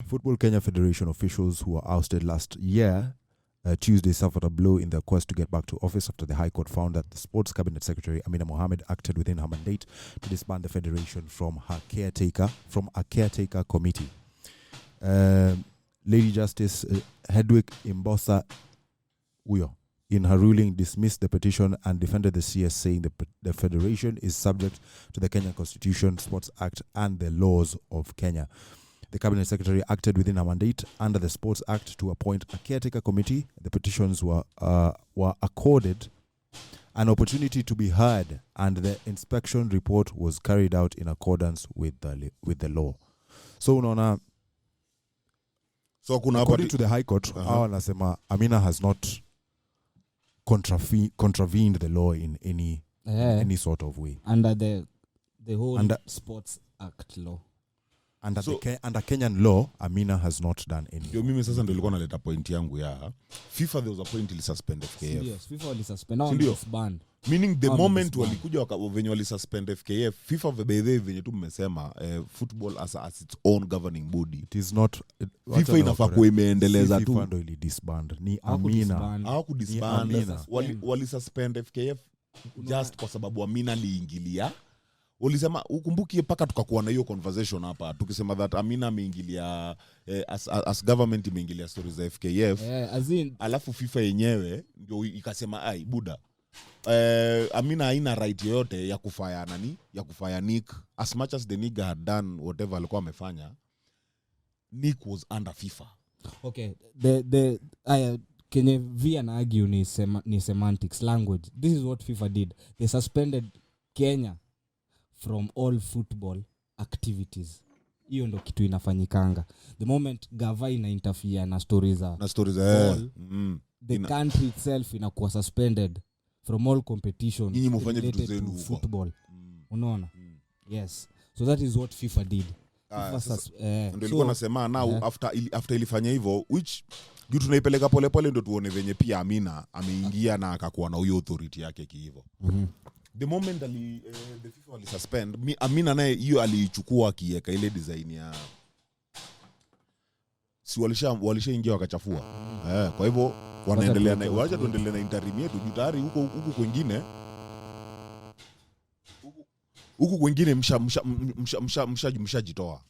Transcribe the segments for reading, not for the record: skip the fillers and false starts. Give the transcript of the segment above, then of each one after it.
Football Kenya Federation officials who were ousted last year Tuesday suffered a blow in their quest to get back to office after the High Court found that the Sports Cabinet Secretary Amina Mohammed acted within her mandate to disband the federation from a caretaker committee. Lady Justice Hedwig Imbosa Uyo, in her ruling, dismissed the petition and defended the CS, saying the federation is subject to the Kenyan Constitution, Sports Act, and the laws of Kenya. The Cabinet Secretary acted within her mandate under the Sports Act to appoint a caretaker committee. The petitions were accorded an opportunity to be heard, and the inspection report was carried out in accordance with the law. So, unaona, according to the High Court, wanasema Amina has not contravened the law in any sort of way under the whole Sports Act law. Under Kenyan law, Amina has not done anything. Yo mimi sasa ndio nilikuwa naleta point yangu ya FIFA. There was a point ili suspend FKF. Yes, FIFA wali suspend now disband. Meaning the moment walikuja venye wali suspend FKF, FIFA venye tu mmesema football as its own governing body. It is not FIFA inafaa kuimeendeleza tu. FIFA ndio ili disband. Ni Amina. Hawaku disband. Wali suspend FKF just kwa sababu Amina aliingilia. Ulisema ukumbukie paka tukakuwa na hiyo conversation hapa tukisema that Amina ameingilia as government imeingilia stories za FKF. Alafu FIFA yenyewe ndio ikasema ai buda. Amina haina right yoyote ya kufaya ya kufaya Nick, as much as the nigga had done whatever alikuwa amefanya. Nick was under FIFA. Okay, the Kenya via argue ni semantics language. This is what FIFA did. They suspended Kenya from all football activities. Hiyo ndo kitu inafanyikanga. The moment gava ina interfere na stories the country itself inakuwa suspended from all competition related to football. Unaona? Yes. So that is what FIFA did. Ndio nilikuwa nasema now after ilifanya hivyo, which you tunaipeleka pole ndio tuone venye pia Amina ameingia na akakuwa na hiyo authority yake kiivo. The moment the FIFA wali suspend, Amina naye hiyo aliichukua akiweka ile design ya si walishaingia wakachafua. Kwa hivyo wanaendelea na wacha tuendelee na interim yetu jutari huko kwingine mshajitoa.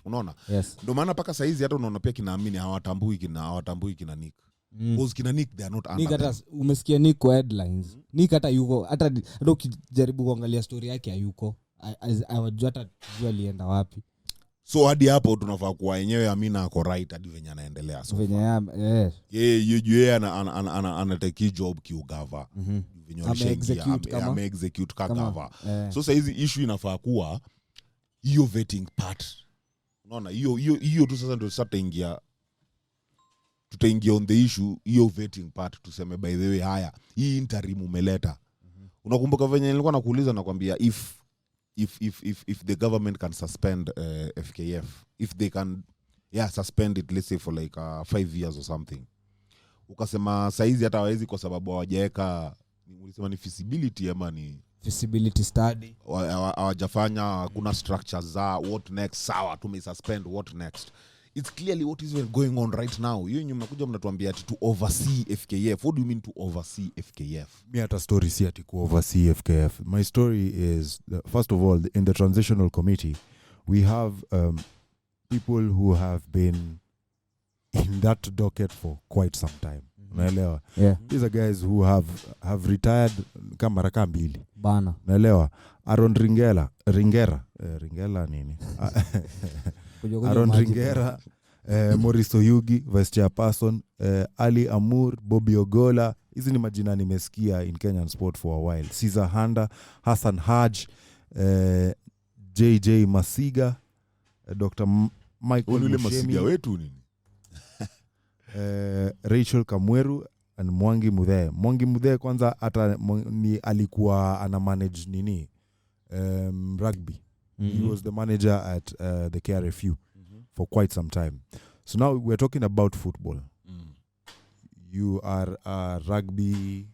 Unaona? Yes. Ndio maana paka saizi hata unaona pia kinaamini hawatambui kina Nick. Because kina Nick they are not under. Nick hata umesikia Nick kwa headlines. Nick hata yuko hata ukijaribu kuangalia story yake hayuko. Hawajua hata alienda wapi. So hadi hapo tunafaa kuwa yenyewe Amina ako right hadi venye anaendelea. So venye yeye ana take job kiugava. Venye ame execute kagava. So sasa hizi issue inafaa kuwa hiyo vetting part. Unaona hiyo tu sasa ndio tutaingia on the issue hiyo vetting part, tuseme by the way haya hii interim umeleta. Unakumbuka venye nilikuwa nakuuliza nakwambia if the government can suspend FKF, if they can suspend it, let's say for like 5 years or something, ukasema saizi hata hawezi kwa sababu hawajaweka ulisema ni feasibility ama ni feasibility study, hawajafanya kuna structures za what next. Sawa suspend what next. It's clearly what is going on right now. You mnakuja mnatuambia to oversee FKF. What do you mean to oversee FKF? Me at a story si ati ku oversee FKF. My story is first of all, in the transitional committee we have people who have been in that docket for quite some time. Unaelewa? These are guys who have retired kama maraka mbili. Bana. Unaelewa? Aaron Ringera nini? Aaron Ringera, Maurice Oyugi, Vice Chairperson, Ali Amur, Bobby Ogola. Hizi ni majina nimesikia in Kenyan sport for a while. Caesar Handa, Hassan Haj, JJ Masiga, Dr. Michael Mushemi wetu nini? Rachel Kamweru and Mwangi Mudhe kwanza hata ni alikuwa ana manage nini rugby. He was the manager at the KRFU for quite some time. So now we're talking about football. You are rugby,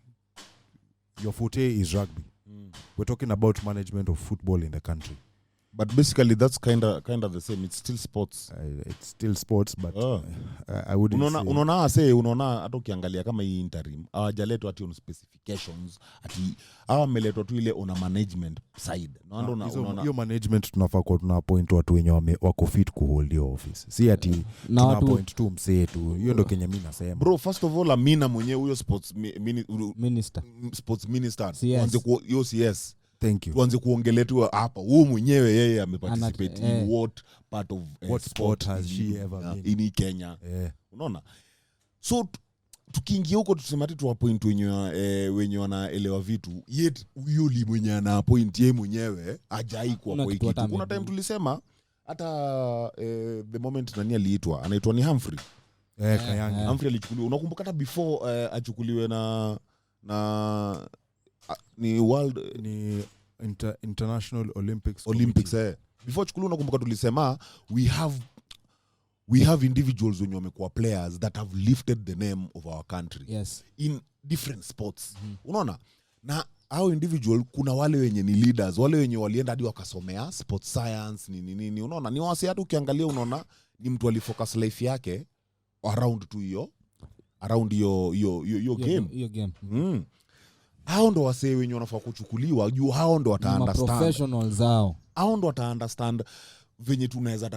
your forte is rugby. We're talking about management of football in the country. But basically that's kind of the same. It's still sports. It's still sports, but I wouldn't say. Unaona hata ukiangalia kama hii interim hawajaletwa ati on specifications ati ameletwa tu ile on a management side. Unaona hiyo management tunafaa kwa tuna point watu wenye wako fit kuhold your office. Si ati tuna point tu msee tu. Hiyo ndio Kenya mimi nasema. Bro, first of all Amina mwenyewe huyo sports minister kwanza hiyo CS. Thank you. Tuanze kuongeletwa hapa. Huyo mwenyewe yeye ameparticipate in what part of what sport has she ever been in Kenya. Unaona? So tukiingia huko tuseme ati tu point wenye wanaelewa vitu. Yet huyo li mwenye ana point yeye mwenyewe hajai kwa kitu. Kuna time tulisema hata the moment nani aliitwa anaitwa ni Humphrey. Kenyan. Humphrey alichukuliwa. Unakumbuka hata before achukuliwe na ni world ni International Olympics before chukuliwa. Unakumbuka tulisema we have individuals wenye wamekuwa players that have lifted the name of our country in different sports. Unaona, na hao individual kuna wale wenye ni leaders, wale wenye walienda hadi wakasomea sports science nini. Unaona, ni wasi hata ukiangalia unaona ni mtu alifocus life yake around tu hiyo game. Hao ndo wasee wenye wanafaa kuchukuliwa juu hao ndo wata-understand. Professionals zao. Hao ndo wata-understand venye tunaweza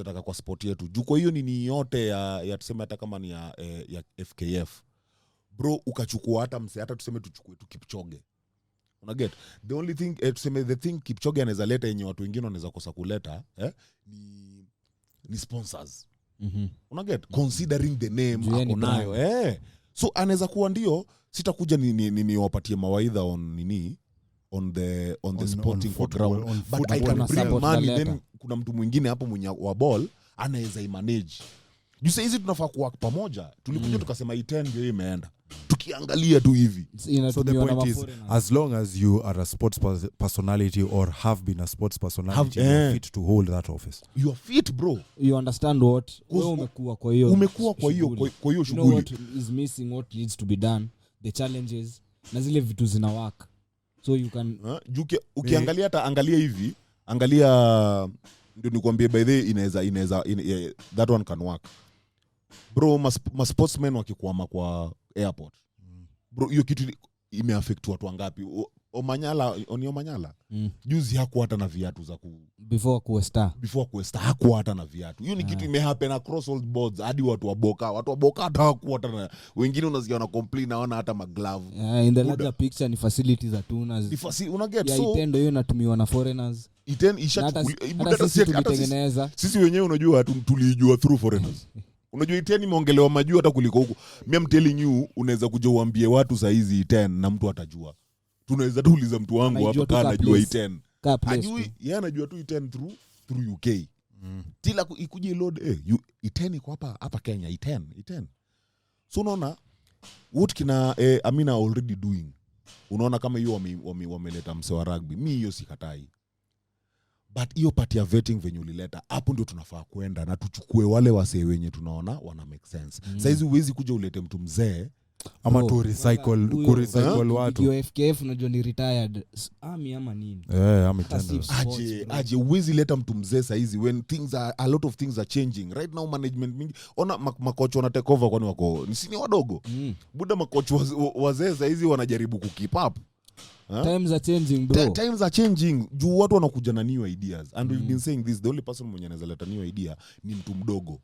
taka kwa sport yetu. Juu kwa hiyo nini yote ya tuseme hata kama ni ya FKF. Bro, ukachukua hata mse hata tuseme tuchukue tu Kipchoge. Una get? The only thing tuseme the thing Kipchoge anaweza leta yenye watu wengine wanaweza kosa kuleta ni sponsors. Una get? Considering the name ako nayo. So anaweza kuwa ndio sitakuja ni wapatie mawaidha on the sporting ground, but I can bring money. Then kuna mtu mwingine hapo mwenye wa ball anaweza imanage. You say hizi tunafaa kuwa pamoja. Tulikuja tukasema i10 ndio imeenda. Tukiangalia tu hivi. So the point is, as long as you are a sports personality or have been a sports personality, you are fit to hold that office. You are fit, bro. You understand what wewe umekuwa kwa hiyo shughuli. You know what is missing, what needs to be done, the challenges na zile vitu zina work. So you can ukiangalia hata angalia hivi, angalia ndio nikwambie by the inaweza that one can work. Bro, ma sportsmen wakikwama kwa airport. Bro, hiyo kitu imeaffect watu wangapi? Omanyala. Juzi hakuwa hata na viatu za before kuwa star hakuwa hata na viatu. Hiyo ni kitu imehappen across all boards hadi watu wa boka hata hakuwa hata na wengine unasikia wana complain naona hata maglove. In the larger picture ni facilities atuna. Una get so itendo hiyo inatumiwa na foreigners. Sisi wenyewe unajua tulijua through foreigners. Unajua iteni imeongelewa majuu hata kuliko huko. I'm telling you, unaweza kuja uambie watu saa hizi 10 na mtu atajua. Tunaweza tuuliza mtu wangu hapa kana anajua 10. Ajui, yeye anajua tu 10 through UK. Tila ikuje load iteni iko hapa Kenya 10. So unaona what kina Amina already doing. Unaona kama hiyo wameleta mse wa rugby. Mimi hiyo sikatai. But hiyo part ya vetting venye ulileta hapo ndio tunafaa kwenda na tuchukue wale wasee wenye tunaona wana make sense. Saizi huwezi kuja ulete mtu mzee ama to recycle watu. Hiyo FKF unajua ni retired army ama nini? Army tenders. Aje huwezi leta mtu mzee saizi when a lot of things are changing. Right now management mingi ona makocha wana take over kwani wako ni wadogo. Buda makocha wazee saizi wanajaribu kukeep up. Times are changing, bro. Times are changing. Juu watu wanakuja na new ideas. And we've been saying this, the only person mwenye anaweza leta new idea ni mtu mdogo.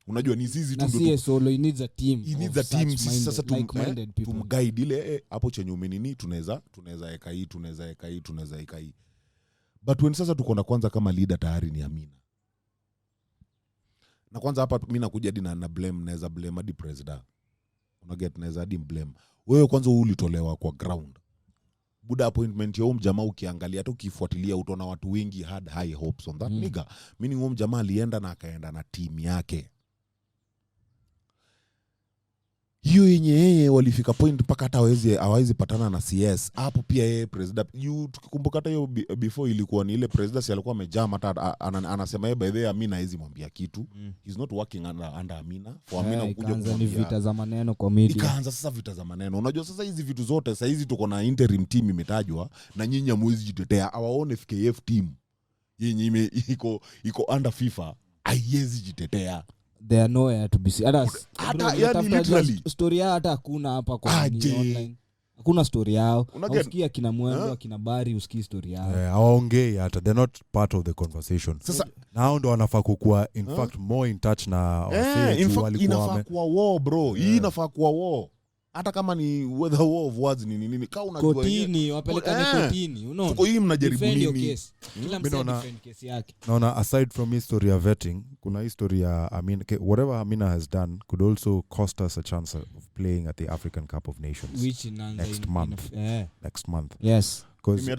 Unajua ni sisi tu ndio. Solo he needs a team. He needs a team. Sasa tumguide ile hapo chenye umenini tunaweza eka hii. But when sasa tuko na kwanza kama leader tayari ni Amina. Na kwanza hapa mimi nakuja hadi na blame, naweza blame hadi president. Unaget naweza hadi blame. Wewe kwanza ulitolewa kwa ground. Buda appointment ya jamaa ukiangalia hata ukifuatilia utaona watu wengi had high hopes on that nigga. Meaning jamaa alienda na akaenda na team yake. Hiyo yenye yeye walifika point mpaka hata hawezi patana na CS. Hapo pia yeye president tukikumbuka hata hiyo before ilikuwa ni ile president alikuwa amejama hata anasema yeye by the way Amina hizi mwambia kitu. He's not working under Amina. For Amina kuja kuanza vita za maneno kwa media. Ikaanza sasa vita za maneno. Unajua sasa hizi vitu zote sasa hizi tuko na interim team imetajwa na nyinyi hamwezi jitetea. Our own FKF team yenye iko under FIFA haiwezi jitetea. They are nowhere to be seen. Hata yani literally story yao hata hakuna hapa kwa online. Hakuna story yao. Usikia kina Mwendo, kina Bari, usikii story yao. Hawaongei hata, they're not part of the conversation. Sasa nao ndo wanafaa kukua in fact more in touch na in fact inafaa kuwa war bro. Hii inafaa kuwa war. Hata kama ni whether war of words ni nini kama unajua kotini wapelekane kotini, unaona. Tuko hii mnajaribu nini? Kila mtu defend case yake. Naona aside from history ya vetting, kuna history ya Amina, whatever Amina has done could also cost us a chance of playing at the African Cup of Nations which next month. Yes. Because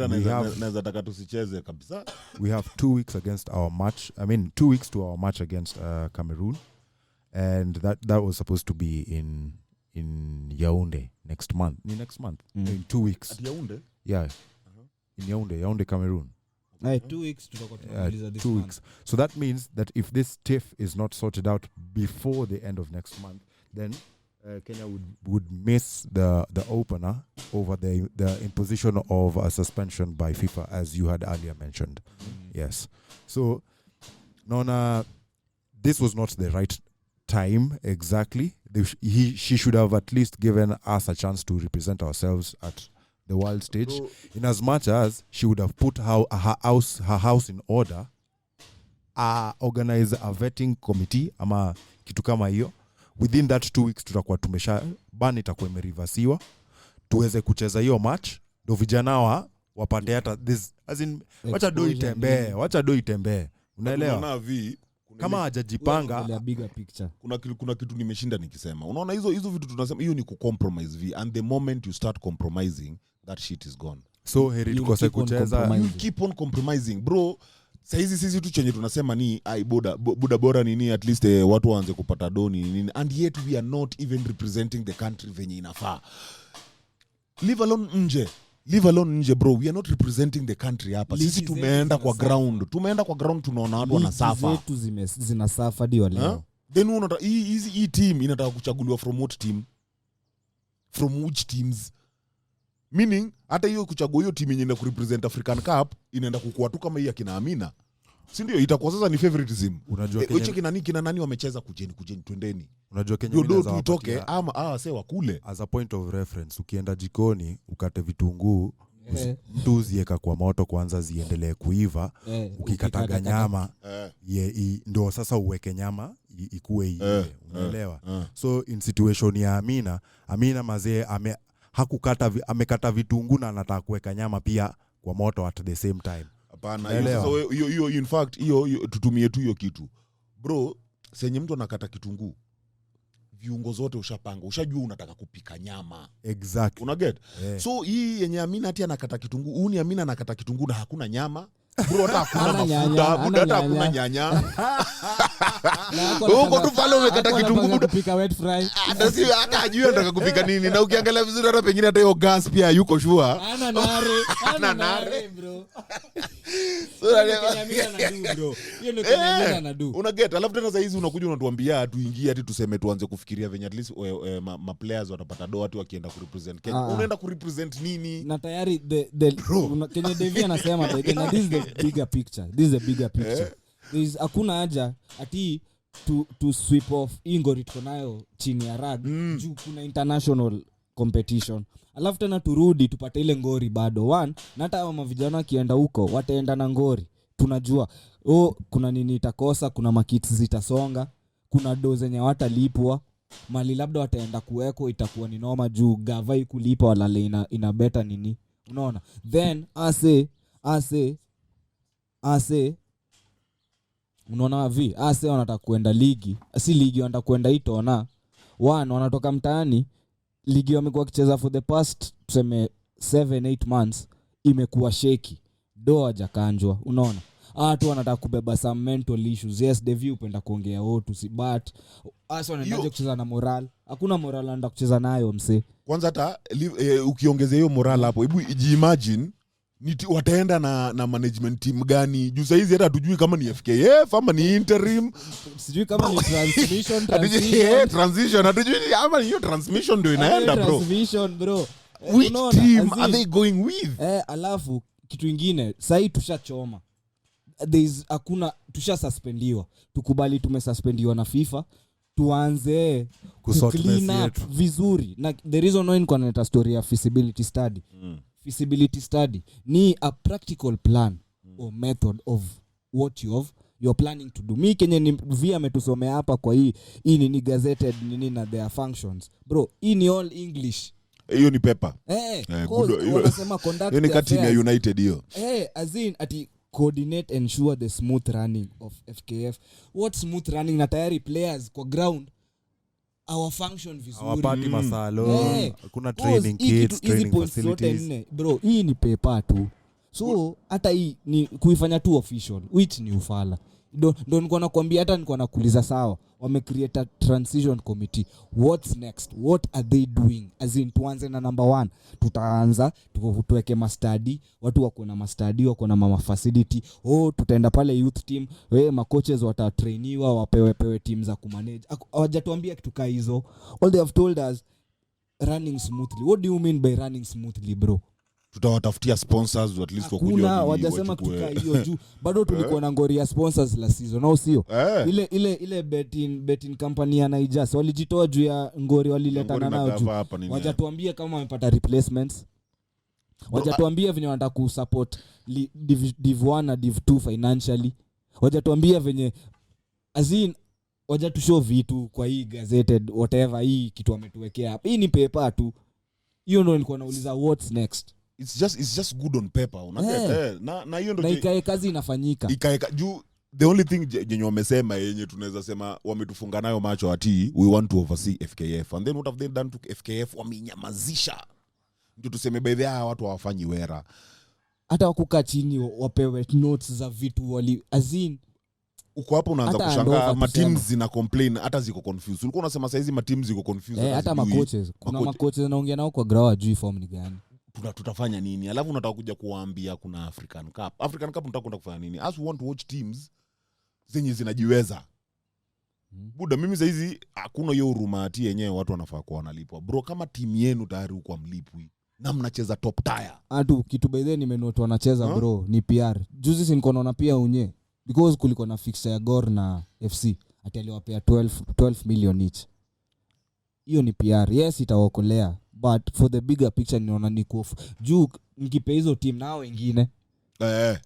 we have 2 weeks against our match. 2 weeks to our match against Cameroon, and that was supposed to be in Yaoundé next month. In 2 weeks. At Yaoundé? Yeah. In Yaoundé, Cameroon. 2 weeks to this 2 weeks. So that means that if this TIFF is not sorted out before the end of next month, then Kenya would miss the opener over the imposition of a suspension by FIFA, as you had earlier mentioned. Yes. So, Nona, this was not the right time exactly. She should have at least given us a chance to represent ourselves at the world stage, in as much as she would have put her house in order, organize a vetting committee ama kitu kama hiyo. Within that 2 weeks tutakuwa tumesha ban itakuwa imereversiwa, tuweze kucheza hiyo match, ndo vijana wapate hata this, as in wacha do itembee, unaelewa? Kama hajajipanga kuna kitu nimeshinda nikisema. Unaona hizo vitu tunasema hiyo ni kucompromise and the moment you start compromising, that shit is gone. So heri tukose kucheza, you keep on compromising bro. Saizi tu chenye tunasema ni buda bora nini, at least watu waanze kupata doni nini, and yet we are not even representing the country venye inafaa. Leave alone nje bro, we are not representing the country hapa. Sisi tumeenda kwa ground tunaona watu wanasafa. Zetu zinasafa dio leo. Then unaona hii team inataka kuchaguliwa from what team? From which teams? Meaning hata hiyo kuchagua hiyo team yenye inaenda kurepresent African Cup inaenda kukua tu kama hii akina Amina. Si ndio itakuwa sasa ni favoritism. Unajua kina nani wamecheza kujeni twendeni. Unajua Kenya inaweza tutoke ama sewa kule. As a point of reference, ukienda jikoni ukate vitunguu, mtu uzieka kwa moto kwanza ziendelee kuiva, ukikataga nyama ndio sasa uweke nyama ikue iwe, unaelewa? So in situation ya Amina mazee amekata vitunguu na anataka kuweka nyama pia kwa moto at the same time. Hapana, hiyo in fact hiyo tutumie tu hiyo kitu. Bro, senye mtu anakata kitunguu, viungo zote ushapanga, ushajua unataka kupika nyama. Exactly. Una get? So hii yenye Amina ati anakata kitunguu, ni Amina anakata kitunguu na hakuna nyama. Bro, hata hakuna mafuta, hata hakuna nyanya. Huko tu pale umekata kitunguu kupika wet fry. Hata si hata ajui anataka kupika nini, na ukiangalia vizuri hata pengine hata hiyo gas pia yuko sure. Ana nare bro. So Amina bro. Hiyo ndio Amina anadu. Una get? Alafu tena hizi unakuja unatuambia tuingie hati tuseme tuanze kufikiria venye at least ma players watapata doa tu wakienda kurepresent Kenya. Unaenda kurepresent nini? Na tayari Kenya Devi anasema this is the bigger picture. Hakuna haja ati to sweep off ingori tuko nayo chini ya rag juu kuna international competition. Alafu tena turudi tupate ile ngori bado one, na hata kama vijana kienda huko wataenda na ngori. Tunajua kuna nini itakosa, kuna makits zitasonga, kuna doze zenye watalipwa, mali labda wataenda kuweko itakuwa ni noma juu gavai kulipa wala ina better nini. Unaona? Then ase unaona wanataka kuenda ligi, si ligi wanataka kuenda itona. Wanatoka mtaani, ligi wamekuwa kicheza for the past tuseme 7-8 months, imekuwa shaky, doa hajakanjwa. Unaona? Watu wanataka kubeba some mental issues. Yes, the view upenda kuongea tu si but wanaenda kucheza na moral. Hakuna moral anaenda kucheza nayo mse. Kwanza hata ukiongezea hiyo moral hapo, hebu imagine wataenda na management team gani? Juu saizi hata hatujui kama ni FKF ama ni interim, sijui kama ni transition hatujui ama hiyo transmission ndio inaenda bro. Transmission bro. Which team are they going with? Alafu kitu kingine, sasa tushachoma. hakuna tusha suspendiwa, tukubali tumesuspendiwa na FIFA, tuanze clean up vizuri. Na the reason why niko na story ya feasibility study, feasibility study ni a practical plan or method of what you're planning to do. Mi Kenya ni via ametusomea hapa kwa hii ni gazetted nini na their functions bro, hii ni all English, hiyo ni paper wanasema conduct hiyo ni kati ya United hiyo as in ati coordinate ensure the smooth running of FKF. What smooth running? Na tayari players kwa ground our function vizuri, our party masalo kuna training kits, training facilities bro. Hii ni paper tu, so hata hii ni kuifanya tu official, which ni ufala. Ndo niko nakwambia, hata niko nakuuliza sawa, wame create a transition committee, what's next, what are they doing? As in tuanze na number 1, tutaanza tuweke mastadi, watu wako na mastadi, wako na mama facility, tutaenda pale youth team, ma coaches watatrainiwa, wapewe team za kumanage. Hawajatuambia kitu kaa hizo. All they have told us running smoothly. What do you mean by running smoothly bro? Tutawatafutia sponsors at least wakuja. Kuna wajasema kutuka hiyo juu bado tulikuwa na ngori ya sponsors la season au sio? Ile betting company ya Naijas walijitoa juu ya ngori waliletana nayo juu. Wajatuambia kama wamepata replacements. Wajatuambia venye wanataka kusupport Div 1 na Div 2 financially. Wajatuambia venye azin wajatushow vitu kwa hii gazetted whatever hii kitu wametuwekea hapa. Hii ni paper tu. Hiyo ndio nilikuwa nauliza what's next. It's just good on paper. Na hiyo ndio ikae kazi inafanyika. Juu the only thing yenye wamesema yenye tunaweza sema wametufunga nayo macho ati we want to oversee FKF, and then what have they done to FKF? Wamenyamazisha. Ndio tuseme by the watu hawafanyi wera. Hata wakukaa chini wapewe notes za vitu wali azin. Uko hapo unaanza kushangaa ma teams zina complain, hata ziko confused. Ulikuwa unasema saizi ma teams ziko confused. Hata ma coaches, kuna ma coaches naongea nao kwa ground juu form ni gani. Tutafanya nini? Alafu unataka kuja kuwaambia kuna African Cup. African Cup unataka kwenda kufanya nini? As we want to watch teams zenye zinajiweza. Buda mimi saizi hakuna hiyo huruma ati yenyewe watu wanafaa kuwa wanalipwa. Bro, kama timu yenu tayari huko mlipwi na mnacheza top tier. Atu kitu by the nimenote wanacheza bro ni PR. Juzi si niko naona pia unye because kulikuwa na fixture ya Gor na FC ati aliwapea 12 million each. Hiyo ni PR. Yes, itawaokolea, but for the bigger picture niona ni kufu. Juu nikipe hizo team nao wengine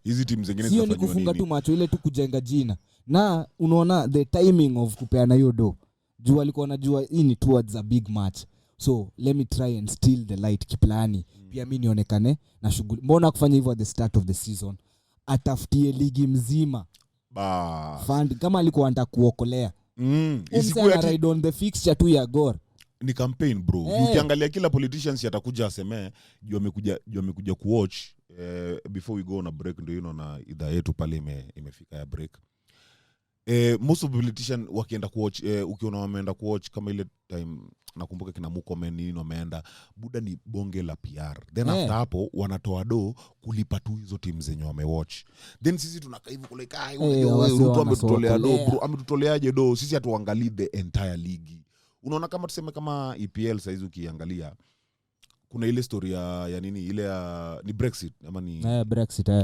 hizi team zingine sio ni kufunga tu macho, ile tu kujenga jina. Na unaona the timing of kupeana hiyo do. Juu alikuwa anajua hii ni towards a big match. So let me try and steal the light kiplani. Pia mimi nionekane na shughuli. Mbona kufanya hivyo at the start of the season? Atafutie ligi mzima. Fund kama alikuwa anataka kuokolea. Isikuwe ride on the fixture tu ya Gor. Ni campaign bro. Ukiangalia kila politicians yatakuja aseme juu amekuja kuwatch before we go on a break, ndio na idhaa yetu pale imefika ya break. Most of the politicians wakienda kuwatch, ukiona wameenda kuwatch kama ile time nakumbuka kina Mukomen nini wameenda, buda ni bonge la PR. Then after hapo wanatoa do kulipa tu hizo teams zenye wamewatch. Then sisi tunakaa hivi like Ruto ametutolea do bro, ametutoleaje do? Sisi hatuangalii the entire league. Unaona kama tuseme kama EPL saizi ukiangalia kuna ile story ya nini ile ni Brexit ama ni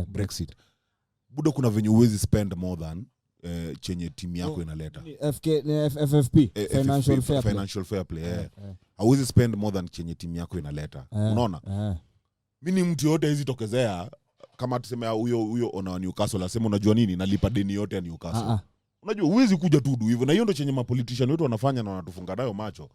Brexit. Buda kuna venye uwezi spend more than chenye timu yako inaleta. FFP financial fair play. Hauwezi spend more than chenye timu yako inaleta. Unaona? Mimi ni mtu yote hizi tokezea kama tuseme huyo ona Newcastle asema unajua nini nalipa deni yote ya Newcastle. Unajua huwezi kuja tu hivyo, na hiyo ndio chenye mapolitician wetu wanafanya na wanatufunga nayo macho.